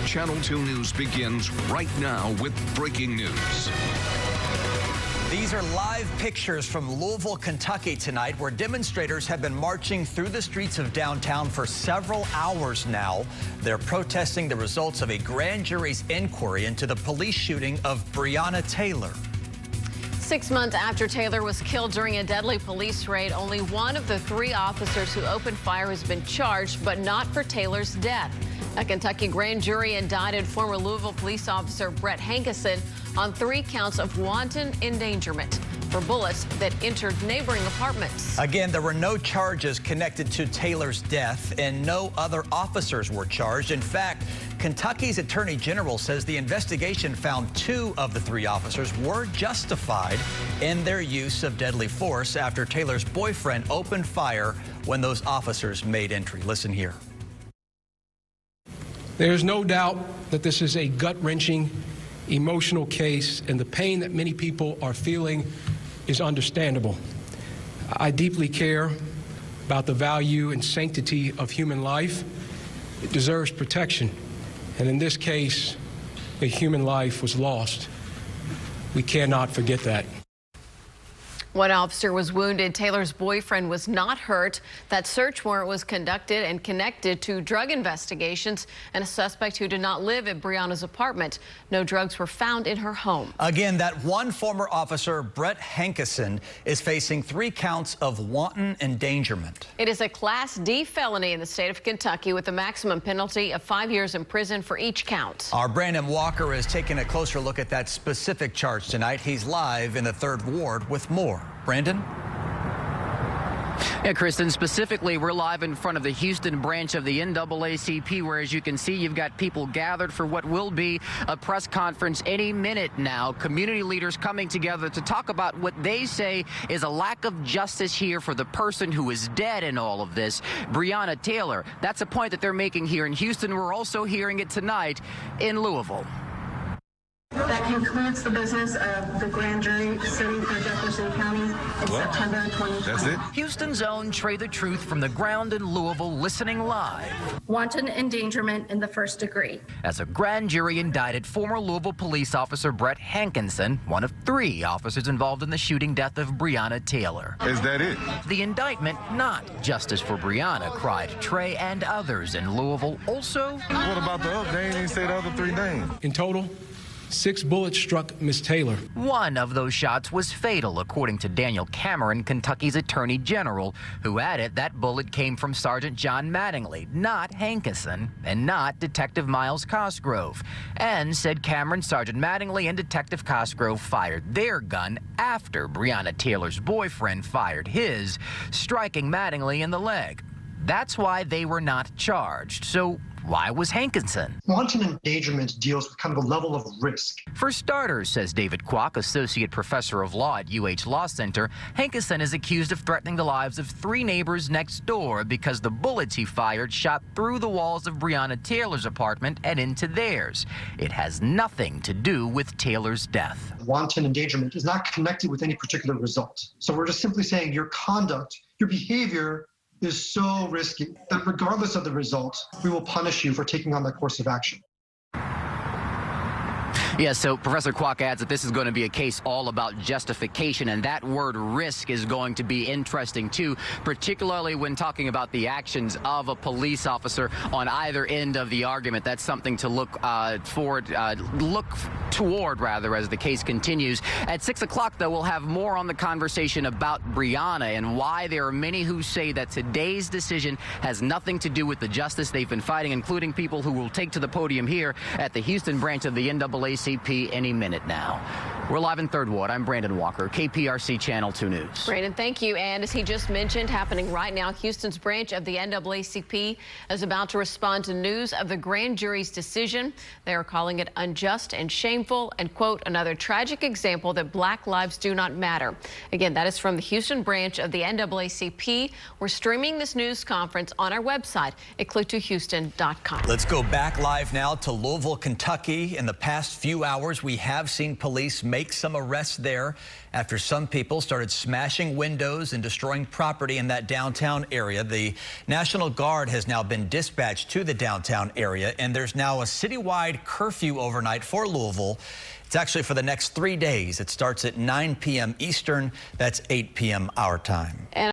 Channel 2 News begins right now with breaking news. These are live pictures from Louisville, Kentucky tonight, where demonstrators have been marching through the streets of downtown for several hours now. They're protesting the results of a grand jury's inquiry into the police shooting of Breonna Taylor. 6 months after Taylor was killed during a deadly police raid, only one of the 3 officers who opened fire has been charged, but not for Taylor's death. A Kentucky grand jury indicted former Louisville police officer Brett Hankison on 3 counts of wanton endangerment for bullets that entered neighboring apartments. Again, there were no charges connected to Taylor's death, and no other officers were charged. In fact, Kentucky's Attorney General says the investigation found 2 of the 3 officers were justified in their use of deadly force after Taylor's boyfriend opened fire when those officers made entry. Listen here. There's no doubt that this is a gut-wrenching, emotional case, and the pain that many people are feeling is understandable. I deeply care about the value and sanctity of human life. It deserves protection, and in this case, a human life was lost. We cannot forget that. One officer was wounded. Taylor's boyfriend was not hurt. That search warrant was conducted and connected to drug investigations and a suspect who did not live at Breonna's apartment. No drugs were found in her home. Again, that one former officer, Brett Hankison, is facing 3 counts of wanton endangerment. It is a Class D felony in the state of Kentucky with a maximum penalty of 5 years in prison for each count. Our Brandon Walker is taking a closer look at that specific charge tonight. He's live in the 3rd Ward with more. Brandon? Yeah, Kristen, specifically, we're live in front of the Houston branch of the NAACP, where, as you can see, you've got people gathered for what will be a press conference any minute now. Community leaders coming together to talk about what they say is a lack of justice here for the person who is dead in all of this, Breonna Taylor. That's a point that they're making here in Houston. We're also hearing it tonight in Louisville. That concludes the business of the grand jury sitting for Jefferson County in September 2020. That's it. Houston's own Trey the Truth from the ground in Louisville, listening live. Wanton endangerment in the 1st degree. As a grand jury indicted former Louisville police officer Brett Hankison, one of 3 officers involved in the shooting death of Breonna Taylor. Is that it? The indictment, not justice for Breonna, cried Trey and others in Louisville. Also, What about the other? They ain't even say the other 3 names. In total, 6 bullets struck Ms. Taylor. one of those shots was fatal, according to Daniel Cameron, Kentucky's Attorney General, who added that bullet came from Sergeant John Mattingly, not Hankison, and not Detective Miles Cosgrove, and said Cameron, Sergeant Mattingly, and Detective Cosgrove fired their gun after Breonna Taylor's boyfriend fired his, striking Mattingly in the leg. That's why they were not charged. So why was Hankison? Wanton endangerment deals with kind of a level of risk. For starters, says David Kwok, associate professor of law at UH Law Center, Hankison is accused of threatening the lives of 3 neighbors next door because the bullets he fired shot through the walls of Breonna Taylor's apartment and into theirs. It has nothing to do with Taylor's death. Wanton endangerment is not connected with any particular result. So we're just simply saying your conduct, your behavior is so risky that regardless of the result, we will punish you for taking on that course of action. Yeah, so Professor Kwok adds that this is going to be a case all about justification, and that word risk is going to be interesting, too, particularly when talking about the actions of a police officer on either end of the argument. That's something to look toward, as the case continues. At 6 o'clock, though, we'll have more on the conversation about Breonna and why there are many who say that today's decision has nothing to do with the justice they've been fighting, including people who will take to the podium here at the Houston branch of the NAACP any minute now. We're live in 3rd Ward. I'm Brandon Walker, KPRC Channel 2 News. Brandon, thank you. And as he just mentioned, happening right now, Houston's branch of the NAACP is about to respond to news of the grand jury's decision. They are calling it unjust and shameful and, quote, another tragic example that black lives do not matter. Again, that is from the Houston branch of the NAACP. We're streaming this news conference on our website at click2houston.com. Let's go back live now to Louisville, Kentucky. In the past few hours, we have seen police make make some arrests there after some people started smashing windows and destroying property in that downtown area. The National Guard has now been dispatched to the downtown area, and there's now a citywide curfew overnight for Louisville. It's actually for the next 3 days. It starts at 9 p.m. Eastern. That's 8 p.m. our time.